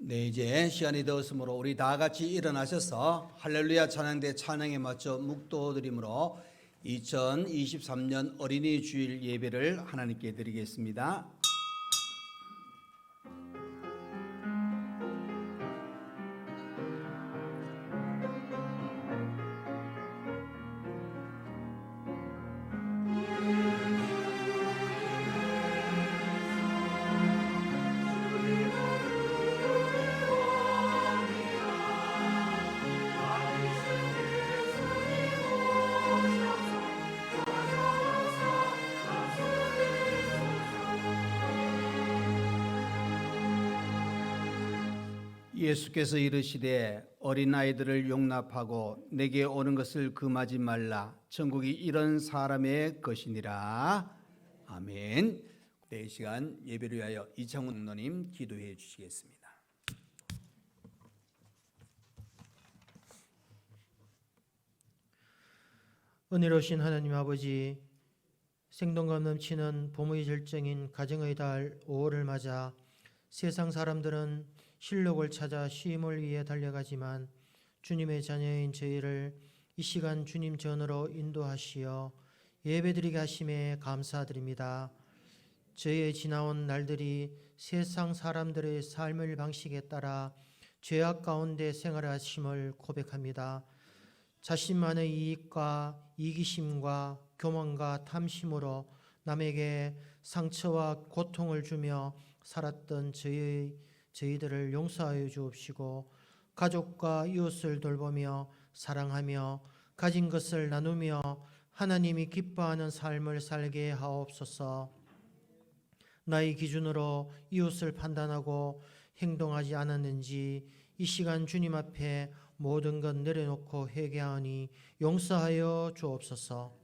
네, 이제 시간이 되었으므로 우리 다 같이 일어나셔서 할렐루야 찬양대 찬양에 맞춰 묵도드림으로 2023년 어린이 주일 예배를 하나님께 드리겠습니다. 예수께서 이르시되 어린아이들을 용납하고 내게 오는 것을 금하지 말라. 천국이 이런 사람의 것이니라. 아멘. 네, 이 시간 예배를 위하여 이창훈 목사님 기도해 주시겠습니다. 은혜로우신 하나님 아버지, 생동감 넘치는 봄의 절정인 가정의 달 5월을 맞아 세상 사람들은 실록을 찾아 쉼을 위해 달려가지만 주님의 자녀인 저희를 이 시간 주님 전으로 인도하시어 예배드리게 하심에 감사드립니다. 저희의 지나온 날들이 세상 사람들의 삶의 방식에 따라 죄악 가운데 생활하심을 고백합니다. 자신만의 이익과 이기심과 교만과 탐심으로 남에게 상처와 고통을 주며 살았던 저희들을 용서하여 주옵시고, 가족과 이웃을 돌보며 사랑하며 가진 것을 나누며 하나님이 기뻐하는 삶을 살게 하옵소서. 나의 기준으로 이웃을 판단하고 행동하지 않았는지 이 시간 주님 앞에 모든 것 내려놓고 회개하니 용서하여 주옵소서.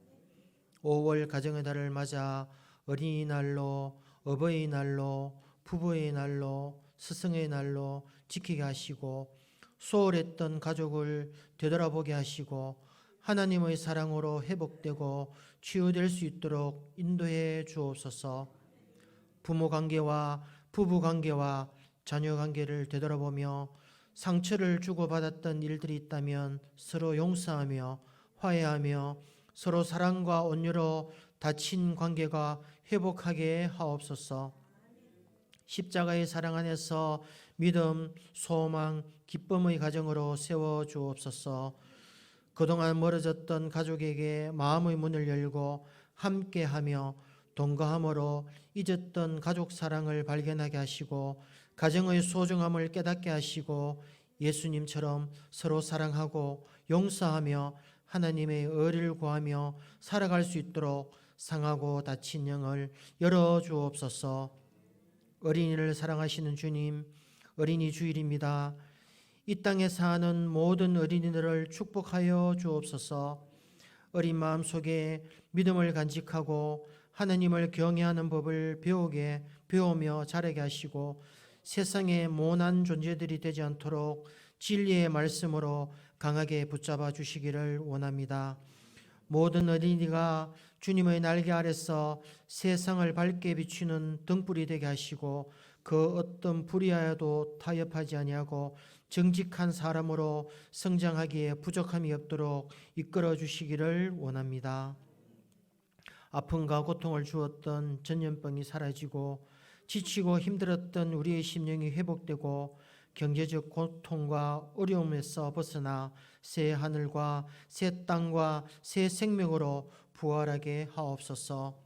5월 가정의 달을 맞아 어린이날로, 어버이날로, 부부의 날로, 스승의 날로 지키게 하시고, 소홀했던 가족을 되돌아보게 하시고 하나님의 사랑으로 회복되고 치유될 수 있도록 인도해 주옵소서. 부모 관계와 부부 관계와 자녀 관계를 되돌아보며 상처를 주고받았던 일들이 있다면 서로 용서하며 화해하며 서로 사랑과 온유로 다친 관계가 회복하게 하옵소서. 십자가의 사랑 안에서 믿음, 소망, 기쁨의 가정으로 세워주옵소서. 그동안 멀어졌던 가족에게 마음의 문을 열고 함께하며 동거함으로 잊었던 가족 사랑을 발견하게 하시고 가정의 소중함을 깨닫게 하시고 예수님처럼 서로 사랑하고 용서하며 하나님의 의를 구하며 살아갈 수 있도록 상하고 다친 영을 열어주옵소서. 어린이를 사랑하시는 주님, 어린이 주일입니다. 이 땅에 사는 모든 어린이들을 축복하여 주옵소서. 어린 마음 속에 믿음을 간직하고 하나님을 경외하는 법을 배우며 자라게 하시고 세상에 모난 존재들이 되지 않도록 진리의 말씀으로 강하게 붙잡아 주시기를 원합니다. 모든 어린이가 주님의 날개 아래서 세상을 밝게 비추는 등불이 되게 하시고 그 어떤 불의하여도 타협하지 아니하고 정직한 사람으로 성장하기에 부족함이 없도록 이끌어 주시기를 원합니다. 아픔과 고통을 주었던 전염병이 사라지고 지치고 힘들었던 우리의 심령이 회복되고 경제적 고통과 어려움에서 벗어나 새 하늘과 새 땅과 새 생명으로 부활하게 하옵소서.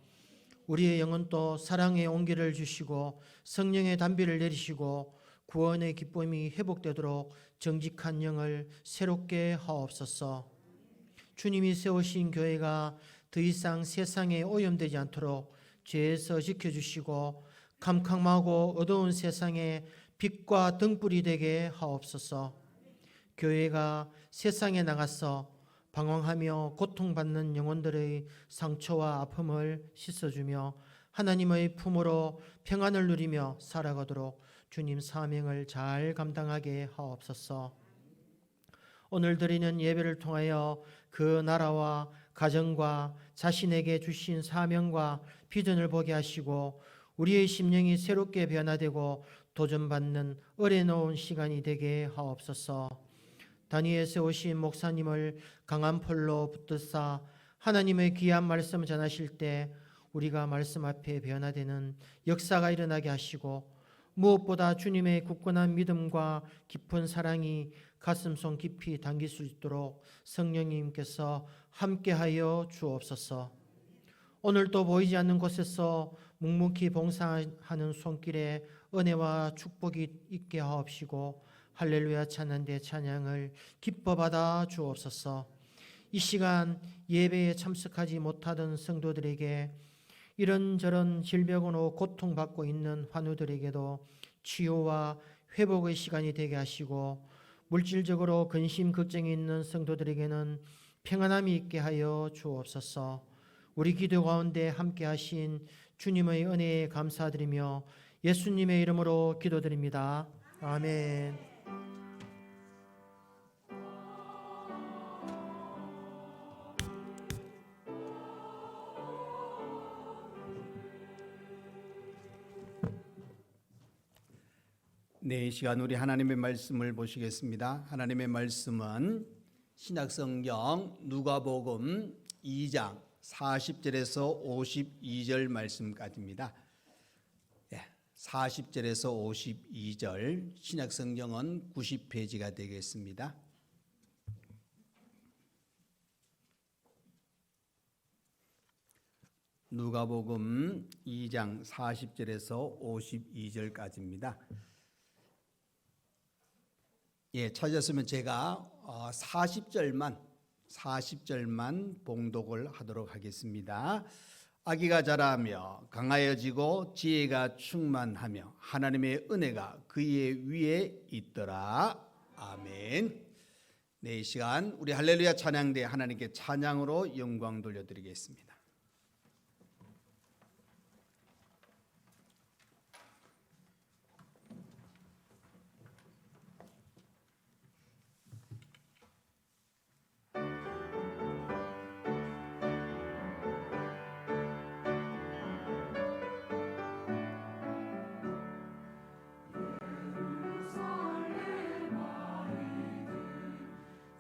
우리의 영혼도 사랑의 온기를 주시고 성령의 단비를 내리시고 구원의 기쁨이 회복되도록 정직한 영을 새롭게 하옵소서. 주님이 세우신 교회가 더 이상 세상에 오염되지 않도록 죄에서 지켜주시고 캄캄하고 어두운 세상에 빛과 등불이 되게 하옵소서. 교회가 세상에 나가서 방황하며 고통받는 영혼들의 상처와 아픔을 씻어주며 하나님의 품으로 평안을 누리며 살아가도록 주님 사명을 잘 감당하게 하옵소서. 오늘 드리는 예배를 통하여 그 나라와 가정과 자신에게 주신 사명과 비전을 보게 하시고 우리의 심령이 새롭게 변화되고 도전받는 어려운 시간이 되게 하옵소서. 다니엘에서 오신 목사님을 강한 풀로 붙드사 하나님의 귀한 말씀 전하실 때 우리가 말씀 앞에 변화되는 역사가 일어나게 하시고, 무엇보다 주님의 굳건한 믿음과 깊은 사랑이 가슴속 깊이 담길 수 있도록 성령님께서 함께하여 주옵소서. 오늘도 보이지 않는 곳에서 묵묵히 봉사하는 손길에 은혜와 축복이 있게 하옵시고, 할렐루야 찬양대 찬양을 기뻐 받아 주옵소서. 이 시간 예배에 참석하지 못하던 성도들에게, 이런저런 질병으로 고통받고 있는 환우들에게도 치유와 회복의 시간이 되게 하시고, 물질적으로 근심 걱정이 있는 성도들에게는 평안함이 있게 하여 주옵소서. 우리 기도 가운데 함께 하신 주님의 은혜에 감사드리며 예수님의 이름으로 기도드립니다. 아멘. 네, 이 시간 우리 하나님의 말씀을 보시겠습니다. 하나님의 말씀은 신약성경 누가복음 2장 40절에서 52절 말씀까지입니다. 40절에서 52절, 신약성경은 90페이지가 되겠습니다. 누가복음 2장 40절에서 52절까지입니다. 찾았으면 제가 40절만 봉독을 하도록 하겠습니다. 아기가 자라며 강하여지고 지혜가 충만하며 하나님의 은혜가 그의 위에 있더라. 아멘. 네, 이 시간 우리 할렐루야 찬양대 하나님께 찬양으로 영광 돌려드리겠습니다.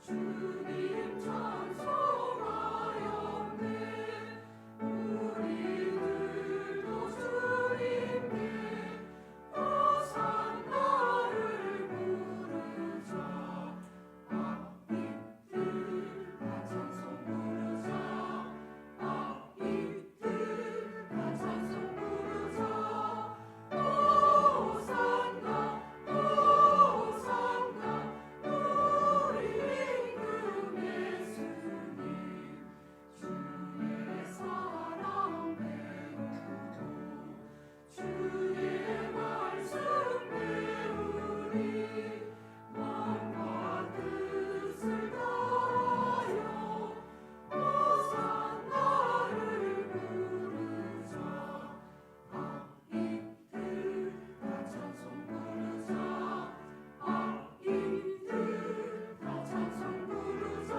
주님 찬송하였네. 우리들도 주님께 호산나를 부르자. 악인들 다 찬송 부르자. 악인들 다 찬송 부르자. 호산나 호산나 우리 임금의 주님. 주의 사랑 배우고 주의 말씀 배우리. 마음과 뜻을 다하여 호산나를 부르자. 악인들 다 찬송 부르자. 악인들 다 찬송 부르자.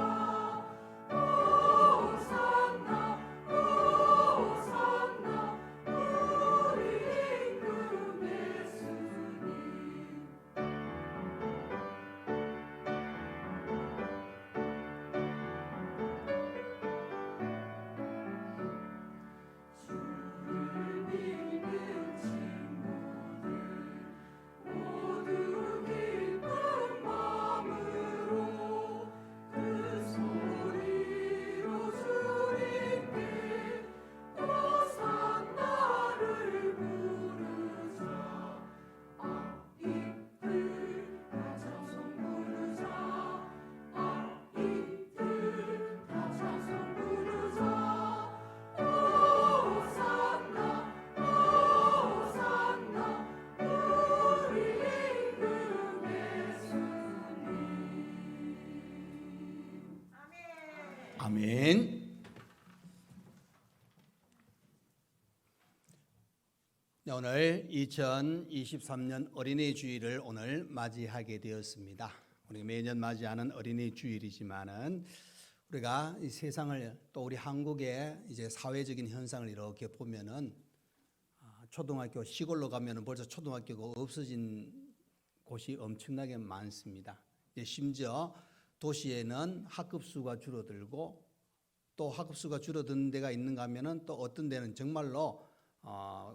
호산나 호산나 우리 임금의 주님. 주를 믿는 친구들 모두 기쁜 마음으로 그 소리로 주님께 호산나를 부르자. 악인들 다 찬송 부르자. 악인들 다 찬송 부르자. 호산나 호산나 우리 임금의 주님. 아멘. 네, 오늘 2023년 어린이 주일을 오늘 맞이하게 되었습니다. 우리 매년 맞이하는 어린이 주일이지만은 우리가 이 세상을 또 우리 한국의 이제 사회적인 현상을 이렇게 보면은 초등학교 시골로 가면은 벌써 초등학교가 없어진 곳이 엄청나게 많습니다. 심지어 도시에는 학급 수가 줄어들고 또 학급 수가 줄어드는 데가 있는가 하면은 또 어떤 데는 정말로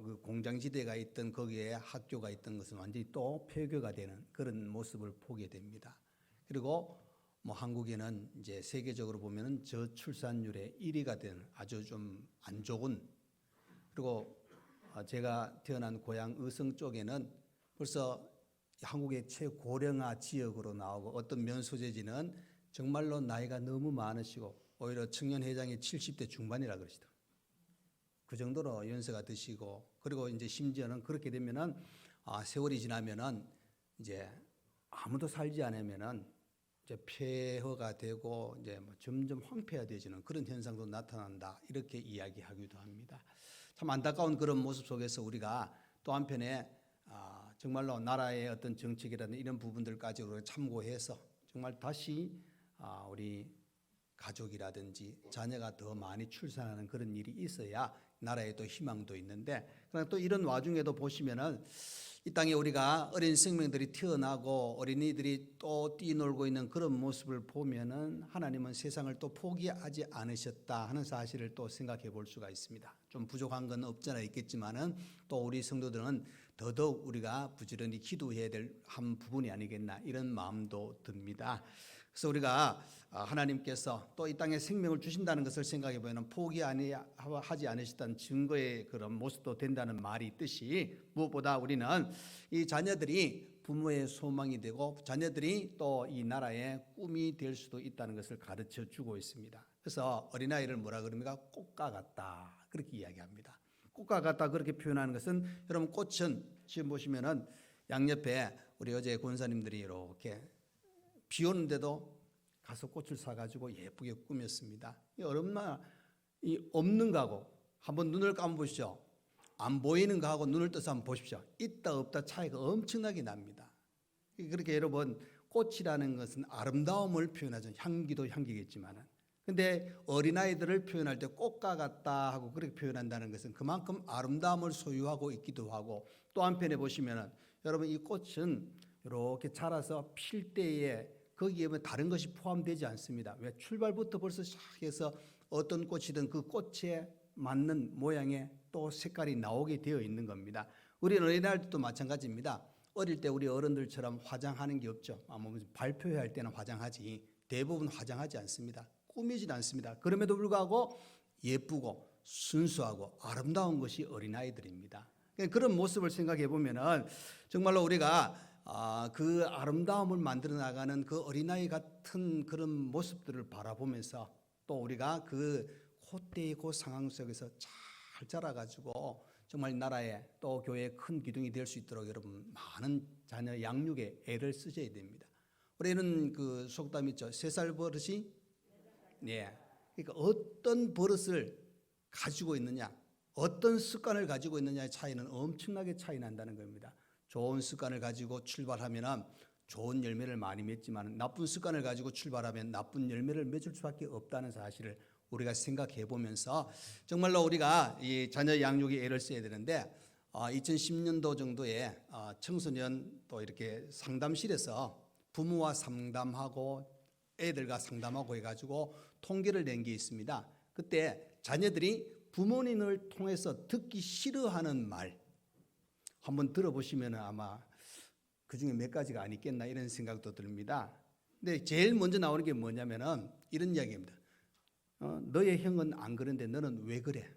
그 공장지대가 있던 거기에 학교가 있던 것은 완전히 또 폐교가 되는 그런 모습을 보게 됩니다. 그리고 뭐 한국에는 이제 세계적으로 보면은 저출산율의 1위가 되는 아주 좀 안 좋은, 그리고 제가 태어난 고향 의성 쪽에는 벌써 한국의 최고령화 지역으로 나오고 어떤 면 소재지는 정말로 나이가 너무 많으시고 오히려 청년회장이 70대 중반이라 그러시더라고요. 그 정도로 연세가 드시고, 그리고 이제 심지어는 그렇게 되면은 세월이 지나면은 이제 아무도 살지 않으면은 이제 폐허가 되고 이제 뭐 점점 황폐화되지는 그런 현상도 나타난다, 이렇게 이야기하기도 합니다. 참 안타까운 그런 모습 속에서 우리가 또 한편에 정말로 나라의 어떤 정책이라든 이런 부분들까지 우리가 참고해서 정말 다시 우리 가족이라든지 자녀가 더 많이 출산하는 그런 일이 있어야 나라에 또 희망도 있는데, 그러나 또 이런 와중에도 보시면은 이 땅에 우리가 어린 생명들이 태어나고 어린이들이 또 뛰놀고 있는 그런 모습을 보면은 하나님은 세상을 또 포기하지 않으셨다 하는 사실을 또 생각해 볼 수가 있습니다. 좀 부족한 건 없잖아 있겠지만은 또 우리 성도들은 더더욱 우리가 부지런히 기도해야 될 한 부분이 아니겠나, 이런 마음도 듭니다. 그래서 우리가 하나님께서 또 이 땅에 생명을 주신다는 것을 생각해 보면 포기하지 않으셨다는 증거의 그런 모습도 된다는 말이 있듯이, 무엇보다 우리는 이 자녀들이 부모의 소망이 되고 자녀들이 또 이 나라의 꿈이 될 수도 있다는 것을 가르쳐 주고 있습니다. 그래서 어린아이를 뭐라 그럽니까? 꽃과 같다, 그렇게 이야기합니다. 꽃과 같다 그렇게 표현하는 것은, 여러분 꽃은 지금 보시면은 양옆에 우리 어제 권사님들이 이렇게 비 오는데도 가서 꽃을 사가지고 예쁘게 꾸몄습니다. 얼마나 이 없는 거하고 한번 눈을 감아보시죠. 안 보이는 거하고 눈을 떠서 한번 보십시오. 있다 없다 차이가 엄청나게 납니다. 그렇게 여러분, 꽃이라는 것은 아름다움을 표현하죠. 향기도 향기겠지만은. 근데 어린아이들을 표현할 때 꽃과 같다 하고 그렇게 표현한다는 것은 그만큼 아름다움을 소유하고 있기도 하고, 또 한편에 보시면은 여러분 이 꽃은 이렇게 자라서 필 때에 거기에 다른 것이 포함되지 않습니다. 왜? 출발부터 벌써 시작해서 어떤 꽃이든 그 꽃에 맞는 모양의 또 색깔이 나오게 되어 있는 겁니다. 우리 어린아이들 때도 마찬가지입니다. 어릴 때 우리 어른들처럼 화장하는 게 없죠. 발표회할 때는 화장하지 대부분 화장하지 않습니다. 꾸미지 않습니다. 그럼에도 불구하고 예쁘고 순수하고 아름다운 것이 어린아이들입니다. 그런 모습을 생각해 보면은 정말로 우리가 그 아름다움을 만들어 나가는 그 어린아이 같은 그런 모습들을 바라보면서 또 우리가 그때의 그 상황 속에서 잘 자라가지고 정말 나라에 또 교회의 큰 기둥이 될 수 있도록 여러분 많은 자녀 양육에 애를 쓰셔야 됩니다. 우리는 그 속담 있죠. 3살 버릇이, 네, 그러니까 어떤 버릇을 가지고 있느냐, 어떤 습관을 가지고 있느냐의 차이는 엄청나게 차이 난다는 겁니다. 좋은 습관을 가지고 출발하면 좋은 열매를 많이 맺지만 나쁜 습관을 가지고 출발하면 나쁜 열매를 맺을 수밖에 없다는 사실을 우리가 생각해 보면서 정말로 우리가 이 자녀 양육에 애를 써야 되는데 2010년도 정도에 청소년 또 이렇게 상담실에서 부모와 상담하고 애들과 상담하고 해가지고 통계를 낸 게 있습니다. 그때 자녀들이 부모님을 통해서 듣기 싫어하는 말 한번 들어보시면 아마 그 중에 몇 가지가 아니겠나 이런 생각도 듭니다. 근데 제일 먼저 나오는 게 뭐냐면은 이런 이야기입니다. 너의 형은 안 그런데 너는 왜 그래?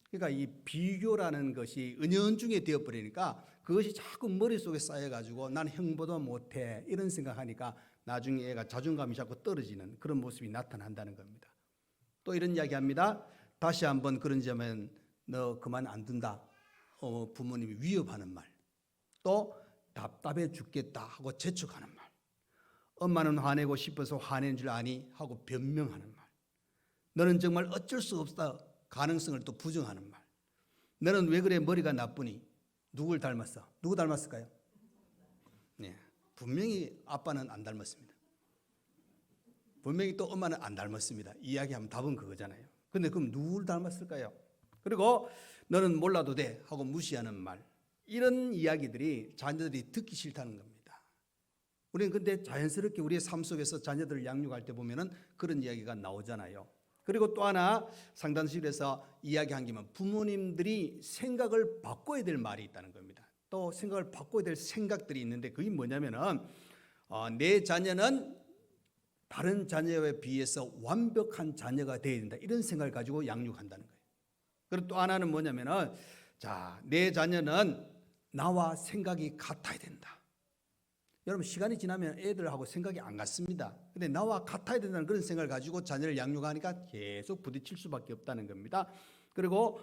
그러니까 이 비교라는 것이 은연중에 되어버리니까 그것이 자꾸 머릿속에 쌓여가지고 난 형보다 못해 이런 생각하니까 나중에 애가 자존감이 자꾸 떨어지는 그런 모습이 나타난다는 겁니다. 또 이런 이야기합니다. 다시 한번 그런 점은 너 그만 안 둔다. 부모님이 위협하는 말. 또 답답해 죽겠다 하고 재촉하는 말. 엄마는 화내고 싶어서 화낸 줄 아니 하고 변명하는 말. 너는 정말 어쩔 수 없다 가능성을 또 부정하는 말. 너는 왜 그래 머리가 나쁘니? 누굴 닮았어? 누구 닮았을까요? 네, 분명히 아빠는 안 닮았습니다. 분명히 또 엄마는 안 닮았습니다. 이야기하면 답은 그거잖아요. 근데 그럼 누굴 닮았을까요? 그리고 너는 몰라도 돼 하고 무시하는 말, 이런 이야기들이 자녀들이 듣기 싫다는 겁니다. 우리는 근데 자연스럽게 우리의 삶 속에서 자녀들을 양육할 때 보면은 그런 이야기가 나오잖아요. 그리고 또 하나 상담실에서 이야기한 김은 부모님들이 생각을 바꿔야 될 말이 있다는 겁니다. 또 생각을 바꿔야 될 생각들이 있는데 그게 뭐냐면은 내 자녀는 다른 자녀에 비해서 완벽한 자녀가 되어야 된다, 이런 생각을 가지고 양육한다는 거예요. 그리고 또 하나는 뭐냐면은 내 자녀는 나와 생각이 같아야 된다. 여러분, 시간이 지나면 애들하고 생각이 안 같습니다. 근데 나와 같아야 된다는 그런 생각을 가지고 자녀를 양육하니까 계속 부딪힐 수밖에 없다는 겁니다. 그리고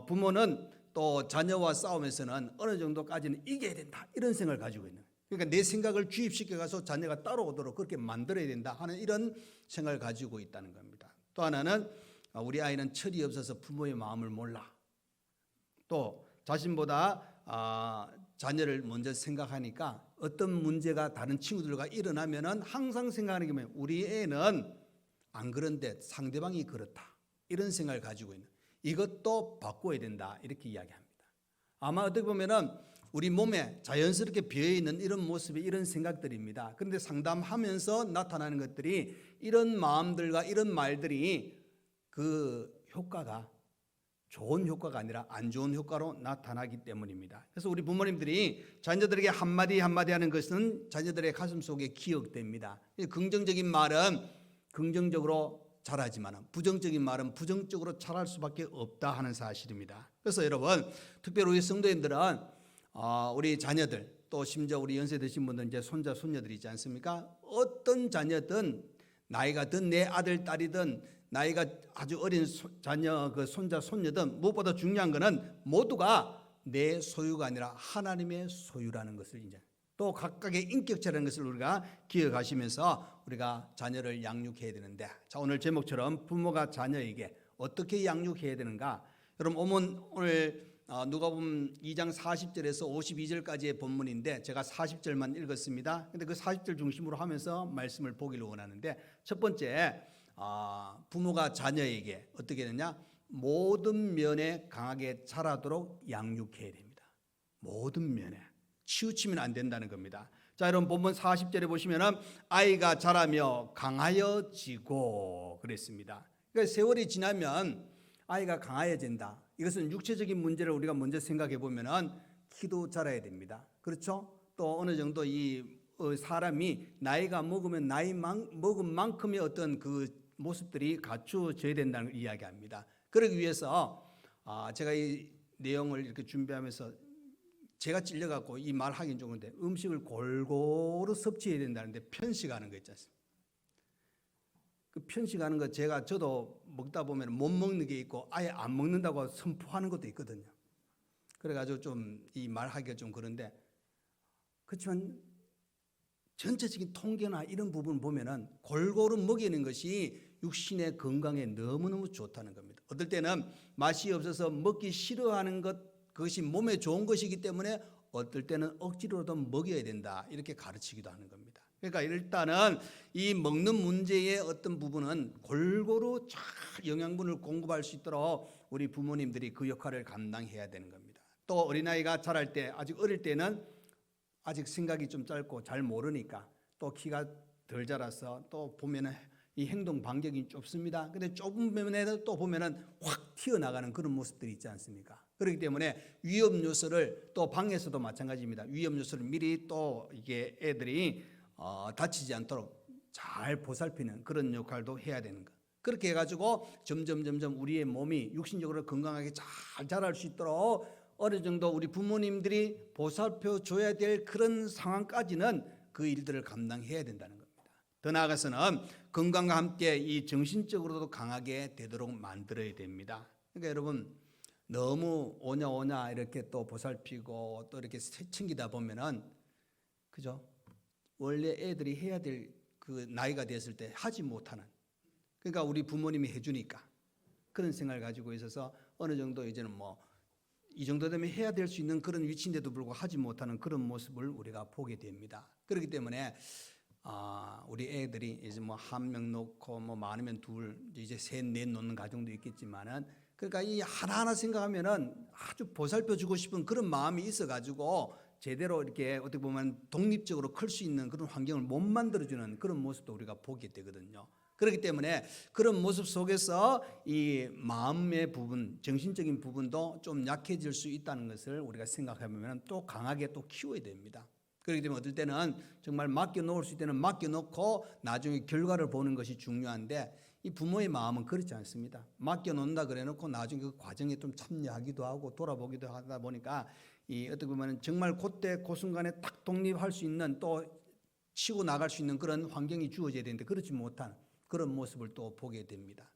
부모는 또 자녀와 싸우면서는 어느 정도까지는 이겨야 된다, 이런 생각을 가지고 있는 거예요. 그러니까 내 생각을 주입시켜 가서 자녀가 따라오도록 그렇게 만들어야 된다 하는 이런 생각을 가지고 있다는 겁니다. 또 하나는 우리 아이는 철이 없어서 부모의 마음을 몰라. 또 자신보다 자녀를 먼저 생각하니까 어떤 문제가 다른 친구들과 일어나면은 항상 생각하는 게 뭐예요? 우리 애는 안 그런데 상대방이 그렇다, 이런 생각을 가지고 있는, 이것도 바꿔야 된다, 이렇게 이야기합니다. 아마 어떻게 보면은 우리 몸에 자연스럽게 비어있는 이런 모습이 이런 생각들입니다. 그런데 상담하면서 나타나는 것들이 이런 마음들과 이런 말들이 그 효과가 좋은 효과가 아니라 안 좋은 효과로 나타나기 때문입니다. 그래서 우리 부모님들이 자녀들에게 한마디 한마디 하는 것은 자녀들의 가슴 속에 기억됩니다. 긍정적인 말은 긍정적으로 자라지만 부정적인 말은 부정적으로 자랄 수밖에 없다 하는 사실입니다. 그래서 여러분, 특별히 우리 성도님들은 우리 자녀들, 또 심지어 우리 연세 드신 분들 이제 손자 손녀들이 있지 않습니까? 어떤 자녀든 나이가 든 내 아들 딸이든 나이가 아주 어린 자녀 그 손자 손녀든 무엇보다 중요한 것은 모두가 내 소유가 아니라 하나님의 소유라는 것을 이제 또 각각의 인격체라는 것을 우리가 기억하시면서 우리가 자녀를 양육해야 되는데, 자, 오늘 제목처럼 부모가 자녀에게 어떻게 양육해야 되는가? 여러분, 오늘 누가복음 2장 40절에서 52절까지의 본문인데 제가 40절만 읽었습니다. 근데 그 40절 중심으로 하면서 말씀을 보기를 원하는데, 첫 번째, 부모가 자녀에게 어떻게 되느냐? 모든 면에 강하게 자라도록 양육해야 됩니다. 모든 면에 치우치면 안 된다는 겁니다. 자, 여러분, 본문 40절에 보시면은 아이가 자라며 강하여지고 그랬습니다. 그러니까 세월이 지나면 아이가 강해진다. 이것은 육체적인 문제를 우리가 먼저 생각해 보면은 키도 자라야 됩니다. 그렇죠? 또 어느 정도 이 사람이 나이가 먹으면 먹은 만큼의 어떤 그 모습들이 갖추어져야 된다는 걸 이야기합니다. 그러기 위해서 제가 이 내용을 이렇게 준비하면서 제가 찔려갖고 이 말 하긴 좋은데, 음식을 골고루 섭취해야 된다는데 편식하는 거 있지 않습니까? 그 편식하는 거 저도 먹다 보면 못 먹는 게 있고 아예 안 먹는다고 선포하는 것도 있거든요. 그래가지고 좀 이 말하기가 좀 그런데, 그렇지만 전체적인 통계나 이런 부분 보면은 골고루 먹이는 것이 육신의 건강에 너무너무 좋다는 겁니다. 어떨 때는 맛이 없어서 먹기 싫어하는 그것이 몸에 좋은 것이기 때문에 어떨 때는 억지로라도 먹여야 된다, 이렇게 가르치기도 하는 겁니다. 그러니까 일단은 이 먹는 문제의 어떤 부분은 골고루 잘 영양분을 공급할 수 있도록 우리 부모님들이 그 역할을 감당해야 되는 겁니다. 또 어린아이가 자랄 때, 아직 어릴 때는 아직 생각이 좀 짧고 잘 모르니까 또 키가 덜 자라서 또 보면은 이 행동 반경이 좁습니다. 근데 좁은 면에도 또 보면은 확 튀어나가는 그런 모습들이 있지 않습니까? 그렇기 때문에 위험 요소를, 또 방에서도 마찬가지입니다. 위험 요소를 미리 또 이게 애들이 다치지 않도록 잘 보살피는 그런 역할도 해야 되는 것. 그렇게 해가지고 점점 우리의 몸이 육신적으로 건강하게 잘 자랄 수 있도록 어느 정도 우리 부모님들이 보살펴 줘야 될 그런 상황까지는 그 일들을 감당해야 된다는 겁니다. 더 나아가서는 건강과 함께 이 정신적으로도 강하게 되도록 만들어야 됩니다. 그러니까 여러분, 너무 오냐 이렇게 또 보살피고 또 이렇게 챙기다 보면은, 그죠? 원래 애들이 해야 될 그 나이가 됐을 때 하지 못하는, 그러니까 우리 부모님이 해주니까 그런 생각을 가지고 있어서 어느 정도 이제는 이 정도 되면 해야 될 수 있는 그런 위치인데도 불구하고 하지 못하는 그런 모습을 우리가 보게 됩니다. 그렇기 때문에 우리 애들이 이제 한 명 놓고 많으면 둘, 이제 셋, 넷 놓는 가정도 있겠지만은 그러니까 이 하나하나 생각하면은 아주 보살펴 주고 싶은 그런 마음이 있어가지고 제대로 이렇게 어떻게 보면 독립적으로 클 수 있는 그런 환경을 못 만들어주는 그런 모습도 우리가 보게 되거든요. 그렇기 때문에 그런 모습 속에서 이 마음의 부분, 정신적인 부분도 좀 약해질 수 있다는 것을 우리가 생각해보면 또 강하게 또 키워야 됩니다. 그렇기 때문에 어떨 때는 정말 맡겨놓을 수 있을 때는 맡겨놓고 나중에 결과를 보는 것이 중요한데 이 부모의 마음은 그렇지 않습니다. 맡겨놓는다 그래놓고 나중에 그 과정에 좀 참여하기도 하고 돌아보기도 하다 보니까 이 어떻게 보면 정말 그때 그 순간에 딱 독립할 수 있는 또 치고 나갈 수 있는 그런 환경이 주어져야 되는데 그렇지 못한 그런 모습을 또 보게 됩니다.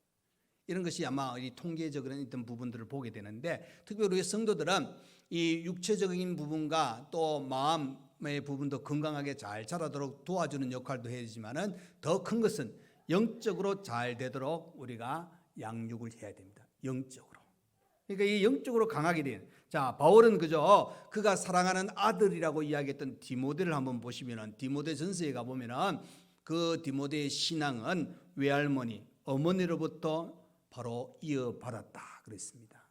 이런 것이 아마 이 통계적인 어떤 부분들을 보게 되는데 특별히 우리 성도들은 이 육체적인 부분과 또 마음의 부분도 건강하게 잘 자라도록 도와주는 역할도 해야 되지만은 더 큰 것은 영적으로 잘 되도록 우리가 양육을 해야 됩니다. 영적으로. 그러니까 이 영적으로 강하게 된. 자, 바울은 그저 그가 사랑하는 아들이라고 이야기했던 디모데를 한번 보시면은 디모데 전서에 가 보면은 그 디모데의 신앙은 외할머니, 어머니로부터 바로 이어받았다 그랬습니다.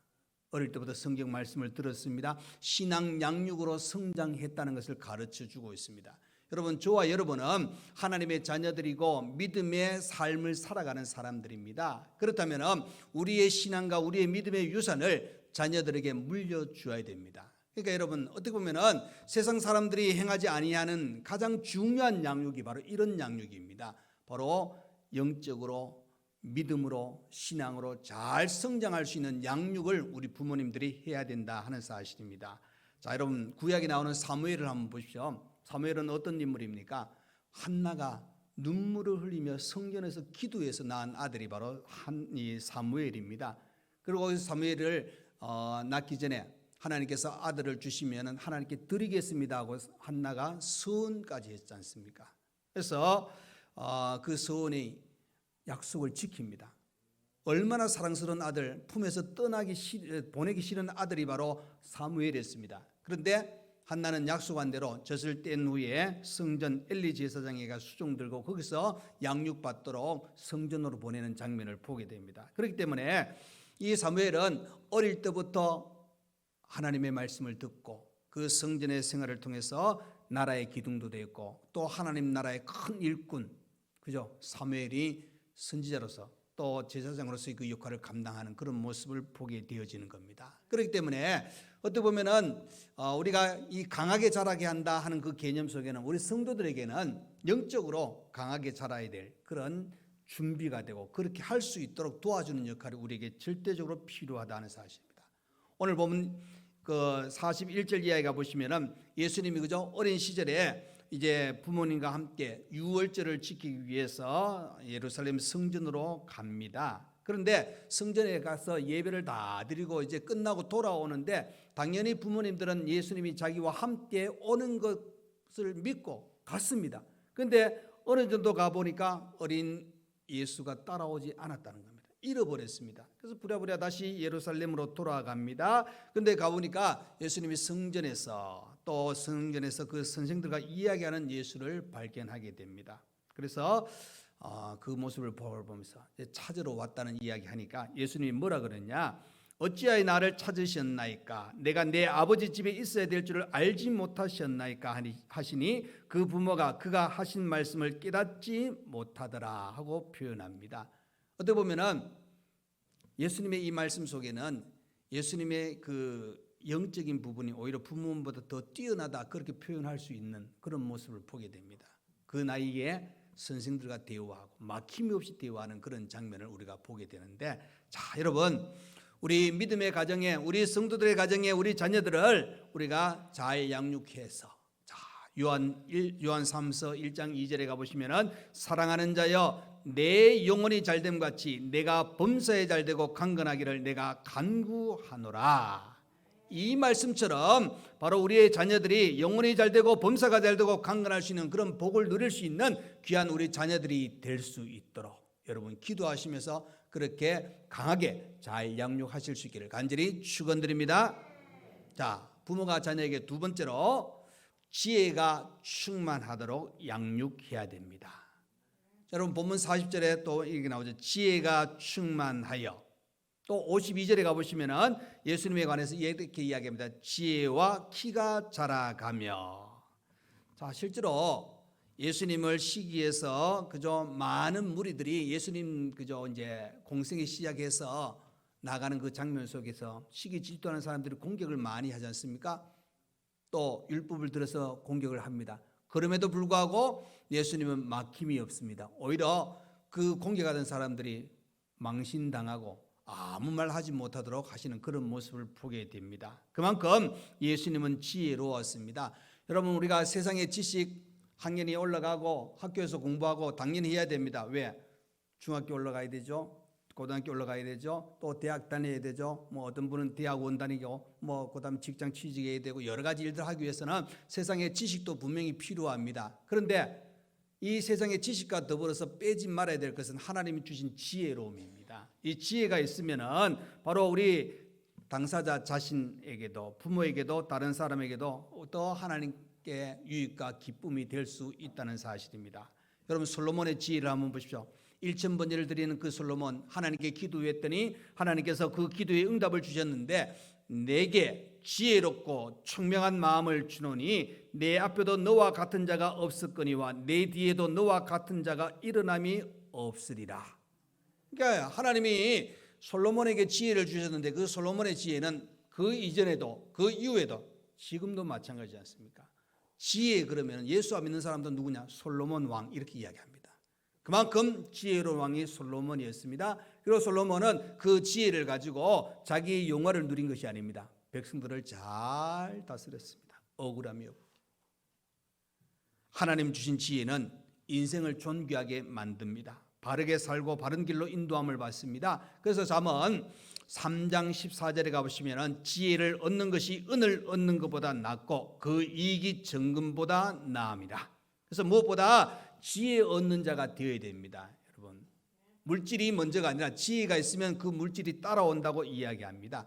어릴 때부터 성경 말씀을 들었습니다. 신앙 양육으로 성장했다는 것을 가르쳐 주고 있습니다. 여러분, 저와 여러분은 하나님의 자녀들이고 믿음의 삶을 살아가는 사람들입니다. 그렇다면 우리의 신앙과 우리의 믿음의 유산을 자녀들에게 물려주어야 됩니다. 그러니까 여러분, 어떻게 보면은 세상 사람들이 행하지 아니하는 가장 중요한 양육이 바로 이런 양육입니다. 바로 영적으로 믿음으로 신앙으로 잘 성장할 수 있는 양육을 우리 부모님들이 해야 된다 하는 사실입니다. 자, 여러분, 구약에 나오는 사무엘을 한번 보십시오. 사무엘은 어떤 인물입니까? 한나가 눈물을 흘리며 성전에서 기도해서 낳은 아들이 바로 이 사무엘입니다. 그리고 사무엘을 낳기 전에 하나님께서 아들을 주시면 하나님께 드리겠습니다 하고 한나가 서원까지 했지 않습니까? 그래서 그 서원의 약속을 지킵니다. 얼마나 사랑스러운 아들, 품에서 보내기 싫은 아들이 바로 사무엘이었습니다. 그런데 한나는 약속한 대로 젖을 뗀 후에 성전 엘리 제사장에 가 수종 들고 거기서 양육받도록 성전으로 보내는 장면을 보게 됩니다. 그렇기 때문에 이 사무엘은 어릴 때부터 하나님의 말씀을 듣고 그 성전의 생활을 통해서 나라의 기둥도 되었고 또 하나님 나라의 큰 일꾼, 그죠? 사무엘이 선지자로서 또 제사장으로서의 그 역할을 감당하는 그런 모습을 보게 되어지는 겁니다. 그렇기 때문에 어떻게 보면은 우리가 이 강하게 자라게 한다 하는 그 개념 속에는 우리 성도들에게는 영적으로 강하게 자라야 될 그런 준비가 되고 그렇게 할 수 있도록 도와주는 역할이 우리에게 절대적으로 필요하다는 사실입니다. 오늘 보면 그 41절 이하에 보시면은 예수님이 그죠? 어린 시절에 이제 부모님과 함께 유월절을 지키기 위해서 예루살렘 성전으로 갑니다. 그런데 성전에 가서 예배를 다 드리고 이제 끝나고 돌아오는데 당연히 부모님들은 예수님이 자기와 함께 오는 것을 믿고 갔습니다. 그런데 어느 정도 가보니까 어린 예수가 따라오지 않았다는 겁니다. 잃어버렸습니다. 그래서 부랴부랴 다시 예루살렘으로 돌아갑니다. 그런데 가보니까 예수님이 성전에서 그 선생들과 이야기하는 예수를 발견하게 됩니다. 그래서 그 모습을 보면서 찾으러 왔다는 이야기하니까 예수님이 뭐라 그러냐? 어찌하여 나를 찾으셨나이까? 내가 내 아버지 집에 있어야 될 줄을 알지 못하셨나이까? 하시니 그 부모가 그가 하신 말씀을 깨닫지 못하더라 하고 표현합니다. 어떻게 보면은 예수님의 이 말씀 속에는 예수님의 그 영적인 부분이 오히려 부모보다 더 뛰어나다 그렇게 표현할 수 있는 그런 모습을 보게 됩니다. 그 나이에 선생들과 대화하고 막힘이 없이 대화하는 그런 장면을 우리가 보게 되는데, 자, 여러분, 우리 믿음의 가정에, 우리 성도들의 가정에 우리 자녀들을 우리가 잘 양육해서, 자, 요한 3서 1장 2절에 가보시면은 사랑하는 자여 내 영혼이 잘됨 같이 내가 범사에 잘되고 강건하기를 내가 간구하노라. 이 말씀처럼 바로 우리의 자녀들이 영혼이 잘되고 범사가 잘되고 강건할 수 있는 그런 복을 누릴 수 있는 귀한 우리 자녀들이 될 수 있도록 여러분 기도하시면서 그렇게 강하게 잘 양육하실 수 있기를 간절히 축원드립니다. 자, 부모가 자녀에게 두 번째로 지혜가 충만하도록 양육해야 됩니다. 여러분 본문 40절에 또 이렇게 나오죠. 지혜가 충만하여. 또 52절에 가보시면은 예수님에 관해서 이렇게 이야기합니다. 지혜와 키가 자라가며. 자, 실제로 예수님을 시기해서 그저 많은 무리들이 예수님 그저 이제 공생의 시작해서 나가는 그 장면 속에서 시기 질투하는 사람들이 공격을 많이 하지 않습니까? 또 율법을 들어서 공격을 합니다. 그럼에도 불구하고 예수님은 막힘이 없습니다. 오히려 그 공격하던 사람들이 망신당하고 아무 말 하지 못하도록 하시는 그런 모습을 보게 됩니다. 그만큼 예수님은 지혜로웠습니다. 여러분, 우리가 세상의 지식 학년이 올라가고 학교에서 공부하고 당연히 해야 됩니다. 왜? 중학교 올라가야 되죠. 고등학교 올라가야 되죠. 또 대학 다녀야 되죠. 뭐 어떤 분은 대학원 다니고 뭐 그다음 직장 취직해야 되고 여러 가지 일들 하기 위해서는 세상의 지식도 분명히 필요합니다. 그런데 이 세상의 지식과 더불어서 빼지 말아야 될 것은 하나님이 주신 지혜로움입니다. 이 지혜가 있으면은 바로 우리 당사자 자신에게도 부모에게도 다른 사람에게도 또 하나님께 유익과 기쁨이 될 수 있다는 사실입니다. 여러분, 솔로몬의 지혜를 한번 보십시오. 1000번제를 드리는 그 솔로몬, 하나님께 기도했더니 하나님께서 그 기도에 응답을 주셨는데, 내게 지혜롭고 총명한 마음을 주노니 내 앞에도 너와 같은 자가 없었거니와 내 뒤에도 너와 같은 자가 일어남이 없으리라. 그러니까 하나님이 솔로몬에게 지혜를 주셨는데 그 솔로몬의 지혜는 그 이전에도 그 이후에도 지금도 마찬가지지 않습니까? 지혜 그러면 예수 믿는 사람도 누구냐? 솔로몬 왕, 이렇게 이야기합니다. 그만큼 지혜로운 왕이 솔로몬이었습니다. 그리고 솔로몬은 그 지혜를 가지고 자기의 영화를 누린 것이 아닙니다. 백성들을 잘 다스렸습니다. 억울함이 없고. 하나님 주신 지혜는 인생을 존귀하게 만듭니다. 바르게 살고 바른 길로 인도함을 받습니다. 그래서 잠언 3장 14절에 가보시면 지혜를 얻는 것이 은을 얻는 것보다 낫고 그 이익이 정금보다 나음이라. 그래서 무엇보다 지혜 얻는 자가 되어야 됩니다. 여러분, 물질이 먼저가 아니라 지혜가 있으면 그 물질이 따라온다고 이야기합니다.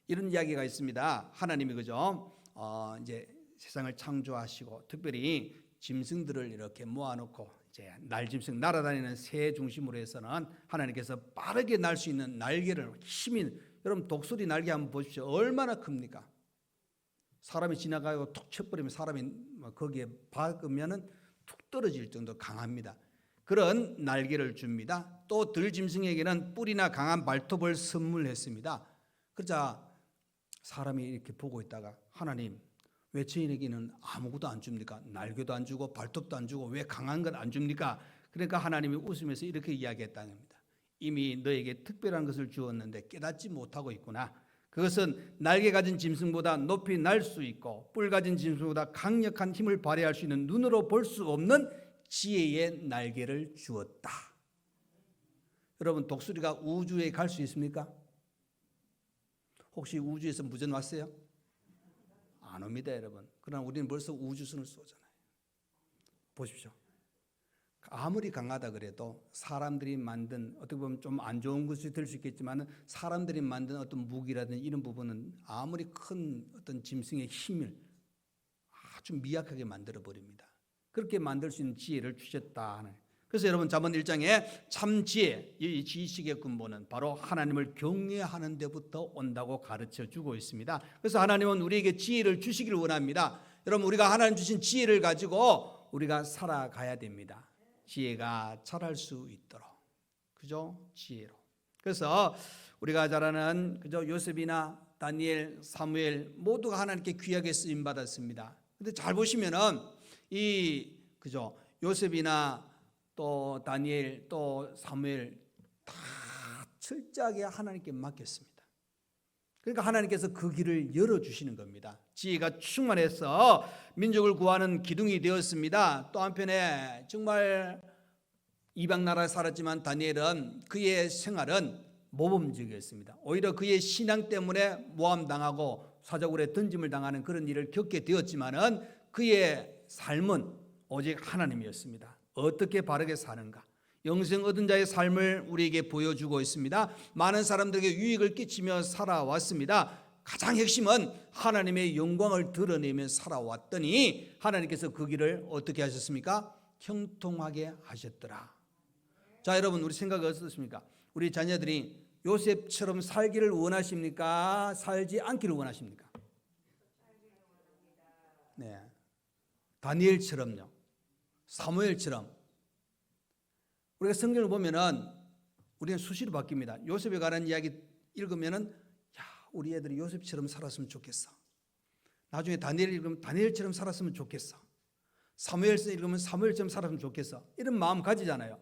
이런 이야기가 있습니다. 하나님이 그죠? 이제 세상을 창조하시고 특별히 짐승들을 이렇게 모아놓고 이제 날짐승, 날아다니는 새 중심으로 해서는 하나님께서 빠르게 날 수 있는 날개를 힘이, 여러분 독수리 날개 한번 보십시오. 얼마나 큽니까? 사람이 지나가고 툭 쳐버리면 사람이 거기에 박으면은 툭 떨어질 정도 강합니다. 그런 날개를 줍니다. 또 들짐승에게는 뿔이나 강한 발톱을 선물했습니다. 그러자 사람이 이렇게 보고 있다가 하나님, 왜 저희에게는 아무것도 안 줍니까? 날개도 안 주고 발톱도 안 주고 왜 강한 건 안 줍니까? 그러니까 하나님이 웃으면서 이렇게 이야기했다는 겁니다. 이미 너에게 특별한 것을 주었는데 깨닫지 못하고 있구나. 그것은 날개 가진 짐승보다 높이 날 수 있고 뿔 가진 짐승보다 강력한 힘을 발휘할 수 있는 눈으로 볼 수 없는 지혜의 날개를 주었다. 여러분, 독수리가 우주에 갈 수 있습니까? 혹시 우주에서 무전 왔어요? 안 옵니다, 여러분. 그러나 우리는 벌써 우주선을 쏘잖아요. 보십시오. 아무리 강하다 그래도 사람들이 만든, 어떻게 보면 좀 안 좋은 것이 될 수 있겠지만 사람들이 만든 어떤 무기라든지 이런 부분은 아무리 큰 어떤 짐승의 힘을 아주 미약하게 만들어 버립니다. 그렇게 만들 수 있는 지혜를 주셨다 하는. 그래서 여러분, 잠언 1장에 참 지혜, 이 지식의 근본은 바로 하나님을 경외하는 데부터 온다고 가르쳐 주고 있습니다. 그래서 하나님은 우리에게 지혜를 주시기를 원합니다. 여러분, 우리가 하나님 주신 지혜를 가지고 우리가 살아가야 됩니다. 지혜가 자랄 수 있도록. 그죠? 지혜로. 그래서 우리가 잘 아는 그죠? 요셉이나 다니엘, 사무엘 모두가 하나님께 귀하게 쓰임 받았습니다. 근데 잘 보시면은 이 그죠? 요셉이나 또 다니엘 또 사무엘 다 철저하게 하나님께 맡겼습니다. 그러니까 하나님께서 그 길을 열어주시는 겁니다. 지혜가 충만해서 민족을 구하는 기둥이 되었습니다. 또 한편에 정말 이방 나라에 살았지만 다니엘은 그의 생활은 모범적이었습니다. 오히려 그의 신앙 때문에 모함당하고 사자굴에 던짐을 당하는 그런 일을 겪게 되었지만은 그의 삶은 오직 하나님이었습니다. 어떻게 바르게 사는가? 영생 얻은 자의 삶을 우리에게 보여주고 있습니다. 많은 사람들에게 유익을 끼치며 살아왔습니다. 가장 핵심은 하나님의 영광을 드러내며 살아왔더니 하나님께서 그 길을 어떻게 하셨습니까? 형통하게 하셨더라. 자, 여러분, 우리 생각이 어떻습니까? 우리 자녀들이 요셉처럼 살기를 원하십니까? 살지 않기를 원하십니까? 네. 다니엘처럼요. 사무엘처럼. 우리가 성경을 보면은 우리는 수시로 바뀝니다. 요셉에 관한 이야기 읽으면은 야, 우리 애들이 요셉처럼 살았으면 좋겠어. 나중에 다니엘 읽으면 다니엘처럼 살았으면 좋겠어. 사무엘서 읽으면 사무엘처럼 살았으면 좋겠어. 이런 마음 가지잖아요.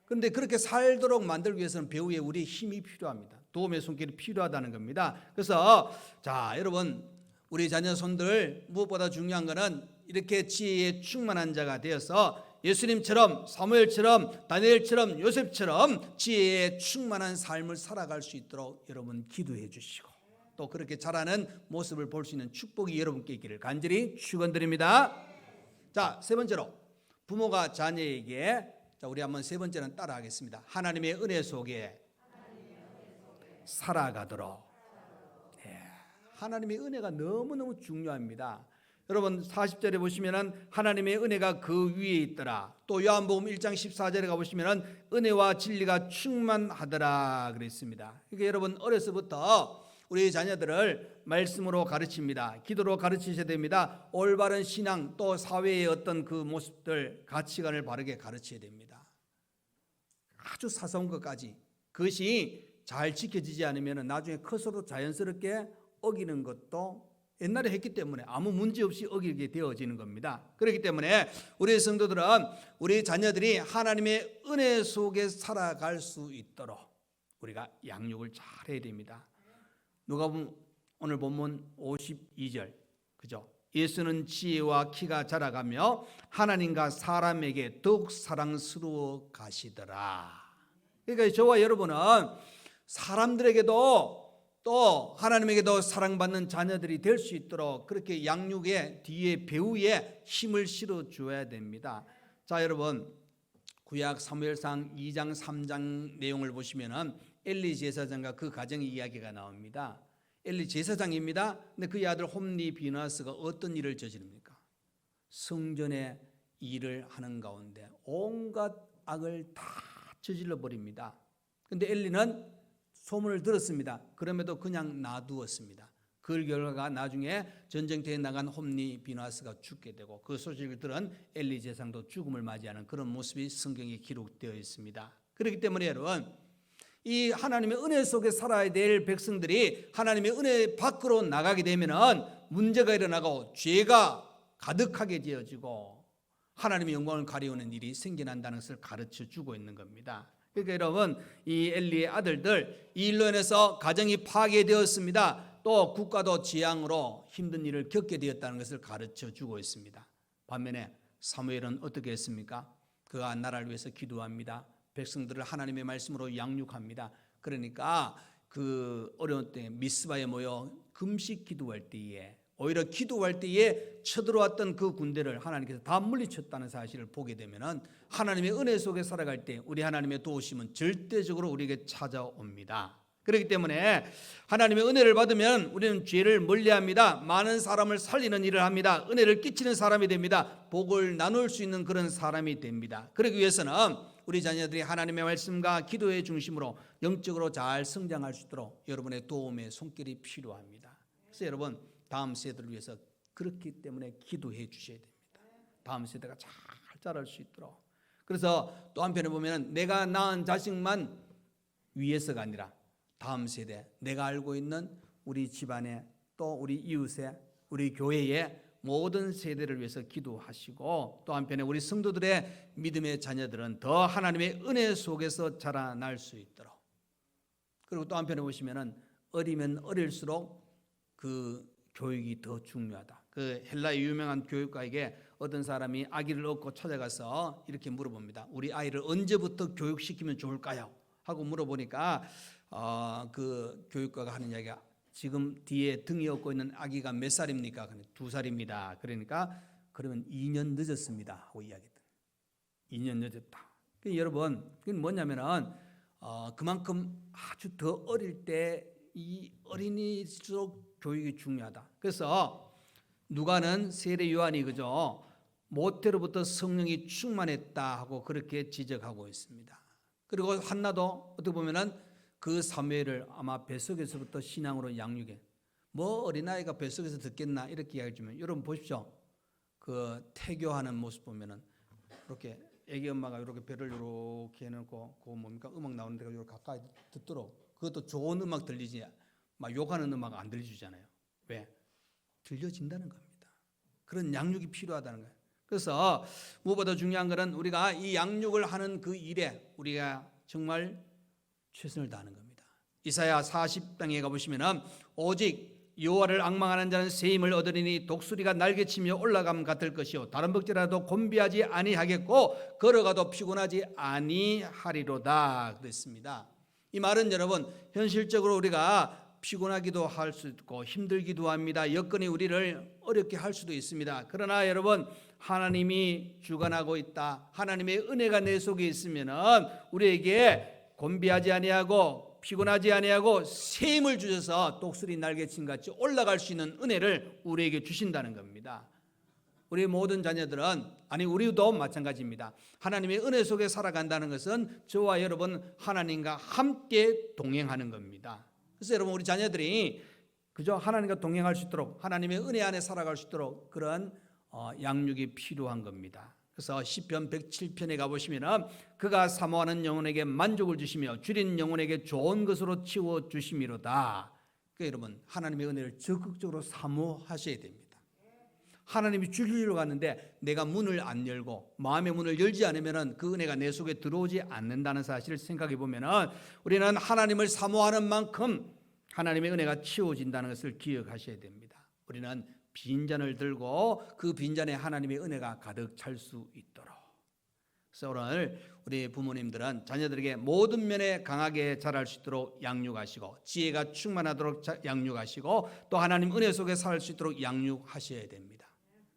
그런데 그렇게 살도록 만들기 위해서는 배우의 우리의 힘이 필요합니다. 도움의 손길이 필요하다는 겁니다. 그래서 자, 여러분, 우리 자녀 손들 무엇보다 중요한 것은 이렇게 지혜에 충만한 자가 되어서 예수님처럼, 사무엘처럼, 다니엘처럼, 요셉처럼 지혜에 충만한 삶을 살아갈 수 있도록 여러분 기도해 주시고, 또 그렇게 자라는 모습을 볼 수 있는 축복이 여러분께 있기를 간절히 축원드립니다. 자, 세 번째로 부모가 자녀에게, 자, 우리 한번 세 번째는 따라하겠습니다. 하나님의 은혜 속에 살아가도록. 하나님의 은혜가 너무너무 중요합니다. 여러분 40절에 보시면은 하나님의 은혜가 그 위에 있더라. 또 요한복음 1장 14절에 가보시면은 은혜와 진리가 충만하더라 그랬습니다. 그러니까 여러분 어려서부터 우리 자녀들을 말씀으로 가르칩니다. 기도로 가르치셔야 됩니다. 올바른 신앙, 또 사회의 어떤 그 모습들, 가치관을 바르게 가르쳐야 됩니다. 아주 사소한 것까지. 그것이 잘 지켜지지 않으면 나중에 커서도 자연스럽게 어기는 것도 옛날에 했기 때문에 아무 문제 없이 어기게 되어지는 겁니다. 그렇기 때문에 우리 성도들은 우리 자녀들이 하나님의 은혜 속에 살아갈 수 있도록 우리가 양육을 잘 해야 됩니다. 누가복음 오늘 본문 52절, 그죠? 예수는 지혜와 키가 자라가며 하나님과 사람에게 더욱 사랑스러워 가시더라. 그러니까 저와 여러분은 사람들에게도 또 하나님에게도 사랑받는 자녀들이 될 수 있도록 그렇게 양육의 뒤에 배우에 힘을 실어 줘야 됩니다. 자, 여러분 구약 사무엘상 2장 3장 내용을 보시면은 엘리 제사장과 그 가정의 이야기가 나옵니다. 엘리 제사장입니다. 근데 그의 아들 홈리 비나스가 어떤 일을 저지릅니까? 성전의 일을 하는 가운데 온갖 악을 다 저질러 버립니다. 근데 엘리는 소문을 들었습니다. 그럼에도 그냥 놔두었습니다. 그 결과가 나중에 전쟁터에 나간 홈리 비나스가 죽게 되고 그 소식을 들은 엘리 제사장도 죽음을 맞이하는 그런 모습이 성경에 기록되어 있습니다. 그렇기 때문에 여러분, 이 하나님의 은혜 속에 살아야 될 백성들이 하나님의 은혜 밖으로 나가게 되면 문제가 일어나고 죄가 가득하게 되어지고 하나님의 영광을 가리우는 일이 생겨난다는 것을 가르쳐 주고 있는 겁니다. 그러니까 여러분, 이 엘리의 아들들 이 일로 인해서 가정이 파괴되었습니다. 또 국가도 재앙으로 힘든 일을 겪게 되었다는 것을 가르쳐 주고 있습니다. 반면에 사무엘은 어떻게 했습니까? 그가 나라를 위해서 기도합니다. 백성들을 하나님의 말씀으로 양육합니다. 그러니까 그 어려운 때 미스바에 모여 금식 기도할 때에 오히려 기도할 때에 쳐들어왔던 그 군대를 하나님께서 다 물리쳤다는 사실을 보게 되면은 하나님의 은혜 속에 살아갈 때 우리 하나님의 도우심은 절대적으로 우리에게 찾아옵니다. 그렇기 때문에 하나님의 은혜를 받으면 우리는 죄를 멀리합니다. 많은 사람을 살리는 일을 합니다. 은혜를 끼치는 사람이 됩니다. 복을 나눌 수 있는 그런 사람이 됩니다. 그러기 위해서는 우리 자녀들이 하나님의 말씀과 기도의 중심으로 영적으로 잘 성장할 수 있도록 여러분의 도움의 손길이 필요합니다. 그래서 여러분 다음 세대를 위해서 그렇기 때문에 기도해 주셔야 됩니다. 다음 세대가 잘 자랄 수 있도록. 그래서 또 한편에 보면 내가 낳은 자식만 위해서가 아니라 다음 세대, 내가 알고 있는 우리 집안에 또 우리 이웃에 우리 교회에 모든 세대를 위해서 기도하시고 또 한편에 우리 성도들의 믿음의 자녀들은 더 하나님의 은혜 속에서 자라날 수 있도록. 그리고 또 한편에 보시면은 어리면 어릴수록 그 교육이 더 중요하다. 그 헬라의 유명한 교육가에게 어떤 사람이 아기를 얻고 찾아가서 이렇게 물어봅니다. 우리 아이를 언제부터 교육시키면 좋을까요? 하고 물어보니까 그 교육가가 하는 이야기가 지금 뒤에 등에 업고 있는 아기가 몇 살입니까? 2살입니다. 그러니까 그러면 2년 늦었습니다. 하고 이야기했더니 2년 늦었다. 그러니까 여러분 그건 뭐냐면은 그만큼 아주 더 어릴 때 이 어린이일수록 교육이 중요하다. 그래서 누가는 세례 요한이 그죠? 모태로부터 성령이 충만했다 하고 그렇게 지적하고 있습니다. 그리고 한나도 어떻게 보면은 그 사무엘을 아마 뱃속에서부터 신앙으로 양육해. 뭐 어린아이가 뱃속에서 듣겠나 이렇게 이야기해 주면 여러분 보십시오. 그 태교하는 모습 보면은 이렇게 애기 엄마가 이렇게 배를 이렇게 해놓고 그 뭡니까 음악 나오는 데가 이렇게 가까이 듣도록 그것도 좋은 음악 들리지 막 욕하는 음악 안 들려주잖아요. 왜? 들려진다는 겁니다. 그런 양육이 필요하다는 거예요. 그래서 무엇보다 중요한 것은 우리가 이 양육을 하는 그 일에 우리가 정말 최선을 다하는 겁니다. 이사야 40장에 가보시면 오직 여호와를 앙망하는 자는 새 힘을 얻으리니 독수리가 날개치며 올라감 같을 것이요 다른 복지라도 곤비하지 아니하겠고 걸어가도 피곤하지 아니하리로다 그랬습니다. 이 말은 여러분 현실적으로 우리가 피곤하기도 할 수 있고 힘들기도 합니다. 여건이 우리를 어렵게 할 수도 있습니다. 그러나 여러분 하나님이 주관하고 있다. 하나님의 은혜가 내 속에 있으면은 우리에게 곤비하지 아니하고 피곤하지 아니하고 새 힘을 주셔서 독수리 날개친 같이 올라갈 수 있는 은혜를 우리에게 주신다는 겁니다. 우리 모든 자녀들은 아니 우리도 마찬가지입니다. 하나님의 은혜 속에 살아간다는 것은 저와 여러분 하나님과 함께 동행하는 겁니다. 그래서 여러분 우리 자녀들이 그저 하나님과 동행할 수 있도록 하나님의 은혜 안에 살아갈 수 있도록 그런 양육이 필요한 겁니다. 그래서 시편 107편에 가보시면 그가 사모하는 영혼에게 만족을 주시며 줄인 영혼에게 좋은 것으로 치워 주심이로다. 그러니까 여러분 하나님의 은혜를 적극적으로 사모하셔야 됩니다. 하나님이 주시려고 하는데 내가 문을 안 열고 마음의 문을 열지 않으면 그 은혜가 내 속에 들어오지 않는다는 사실을 생각해 보면 우리는 하나님을 사모하는 만큼 하나님의 은혜가 치워진다는 것을 기억하셔야 됩니다. 우리는 빈잔을 들고 그 빈잔에 하나님의 은혜가 가득 찰 수 있도록. 그래서 오늘 우리 부모님들은 자녀들에게 모든 면에 강하게 자랄 수 있도록 양육하시고 지혜가 충만하도록 양육하시고 또 하나님 은혜 속에 살 수 있도록 양육하셔야 됩니다.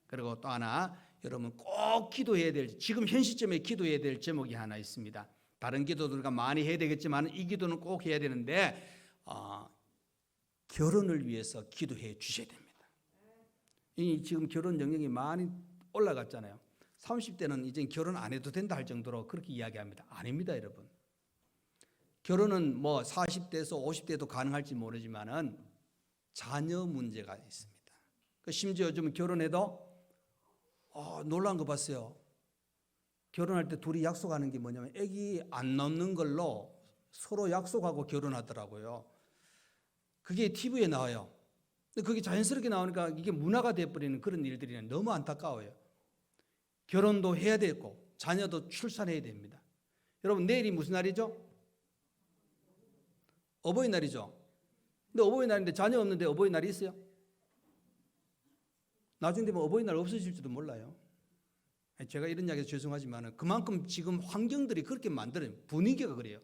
그리고 또 하나 여러분 꼭 기도해야 될 지금 현 시점에 기도해야 될 제목이 하나 있습니다. 다른 기도도 우리가 많이 해야 되겠지만 이 기도는 꼭 해야 되는데 결혼을 위해서 기도해 주셔야 됩니다. 이 지금 결혼 연령이 많이 올라갔잖아요. 30대는 이제 결혼 안 해도 된다 할 정도로 그렇게 이야기합니다. 아닙니다, 여러분. 결혼은 뭐 40대에서 50대도 가능할지 모르지만은 자녀 문제가 있습니다. 심지어 요즘 결혼해도 놀라운 거 봤어요. 결혼할 때 둘이 약속하는 게 뭐냐면 아기 안 낳는 걸로 서로 약속하고 결혼하더라고요. 그게 TV에 나와요. 근데 그게 자연스럽게 나오니까 이게 문화가 되어버리는 그런 일들이 너무 안타까워요. 결혼도 해야 되고 자녀도 출산해야 됩니다. 여러분 내일이 무슨 날이죠? 어버이날이죠. 근데 어버이날인데 자녀 없는데 어버이날이 있어요? 나중에 되면 어버이날 없어질지도 몰라요. 제가 이런 이야기해서 죄송하지만 그만큼 지금 환경들이 그렇게 만들어요. 분위기가 그래요.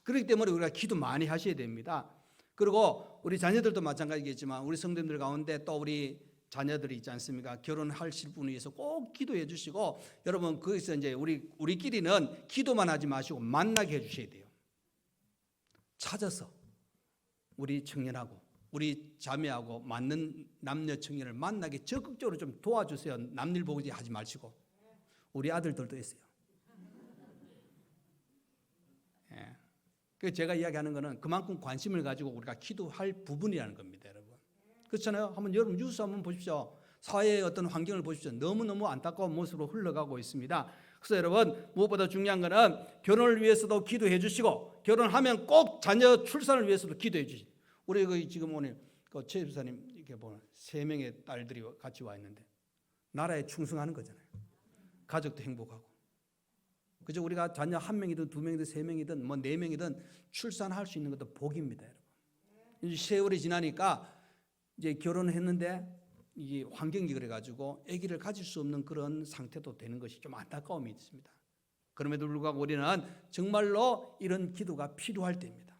그렇기 때문에 우리가 기도 많이 하셔야 됩니다. 그리고 우리 자녀들도 마찬가지겠지만 우리 성도님들 가운데 또 우리 자녀들이 있지 않습니까? 결혼하실 분을 위해서 꼭 기도해 주시고 여러분 거기서 이제 우리끼리는 기도만 하지 마시고 만나게 해 주셔야 돼요. 찾아서 우리 청년하고 우리 자매하고 맞는 남녀 청년을 만나게 적극적으로 좀 도와주세요. 남일 보지 하지 마시고 우리 아들들도 있어요. 그 제가 이야기하는 거는 그만큼 관심을 가지고 우리가 기도할 부분이라는 겁니다, 여러분. 그렇잖아요. 한번 여러분 뉴스 한번 보십시오. 사회의 어떤 환경을 보십시오. 너무너무 안타까운 모습으로 흘러가고 있습니다. 그래서 여러분 무엇보다 중요한 거는 결혼을 위해서도 기도해 주시고 결혼하면 꼭 자녀 출산을 위해서도 기도해 주시고 우리 지금 오늘 최 집사님 이렇게 보면 3명의 딸들이 같이 와 있는데 나라에 충성하는 거잖아요. 가족도 행복하고. 그죠? 우리가 자녀 1명이든 2명이든 3명이든 뭐 4명이든 출산할 수 있는 것도 복입니다, 여러분. 이제 세월이 지나니까 이제 결혼했는데 이게 환경이 그래가지고 아기를 가질 수 없는 그런 상태도 되는 것이 좀 안타까움이 있습니다. 그럼에도 불구하고 우리는 정말로 이런 기도가 필요할 때입니다.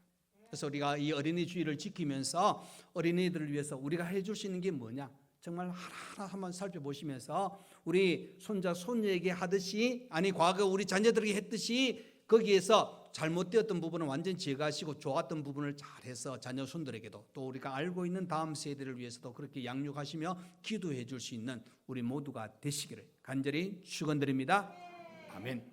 그래서 우리가 이 어린이 주의를 지키면서 어린이들을 위해서 우리가 해줄 수 있는 게 뭐냐? 정말 하나하나 한번 살펴보시면서 우리 손자 손녀에게 하듯이 아니 과거 우리 자녀들에게 했듯이 거기에서 잘못되었던 부분은 완전히 제거하시고 좋았던 부분을 잘해서 자녀 손들에게도 또 우리가 알고 있는 다음 세대를 위해서도 그렇게 양육하시며 기도해 줄 수 있는 우리 모두가 되시기를 간절히 축원드립니다. 아멘.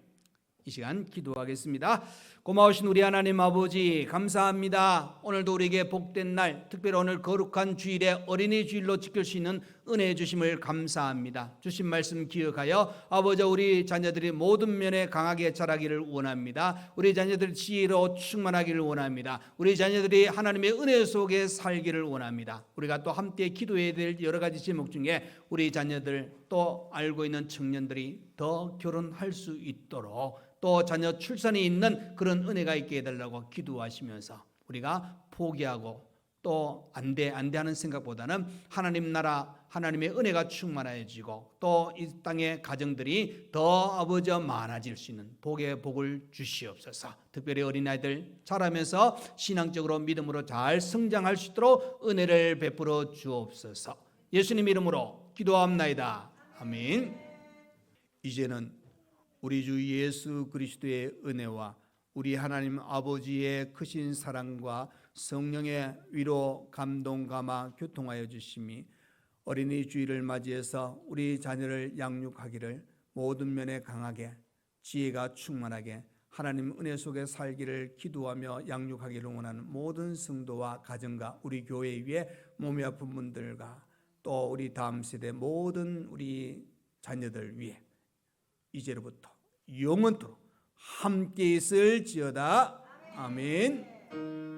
이 시간 기도하겠습니다. 고마우신 우리 하나님 아버지 감사합니다. 오늘도 우리에게 복된 날, 특별히 오늘 거룩한 주일에 어린이 주일로 지킬 수 있는 은혜 주심을 감사합니다. 주신 말씀 기억하여 아버지 우리 자녀들이 모든 면에 강하게 자라기를 원합니다. 우리 자녀들이 지혜로 충만하기를 원합니다. 우리 자녀들이 하나님의 은혜 속에 살기를 원합니다. 우리가 또 함께 기도해야 될 여러 가지 제목 중에 우리 자녀들 또 알고 있는 청년들이 더 결혼할 수 있도록 또 자녀 출산이 있는 그런 은혜가 있게 해달라고 기도하시면서 우리가 포기하고 또 안돼 하는 생각보다는 하나님 나라 하나님의 은혜가 충만해지고 또 이 땅의 가정들이 더 아버지 많아질 수 있는 복의 복을 주시옵소서. 특별히 어린아이들 자라면서 신앙적으로 믿음으로 잘 성장할 수 있도록 은혜를 베풀어 주옵소서. 예수님 이름으로 기도합나이다. 아멘. 이제는 우리 주 예수 그리스도의 은혜와 우리 하나님 아버지의 크신 사랑과 성령의 위로 감동 감화 교통하여 주심이 어린이 주일을 맞이해서 우리 자녀를 양육하기를 모든 면에 강하게 지혜가 충만하게 하나님 은혜 속에 살기를 기도하며 양육하기를 원하는 모든 성도와 가정과 우리 교회 위에 몸이 아픈 분들과 또 우리 다음 세대 모든 우리 자녀들 위해 이제로부터 영원토록 함께 있을지어다. 아멘.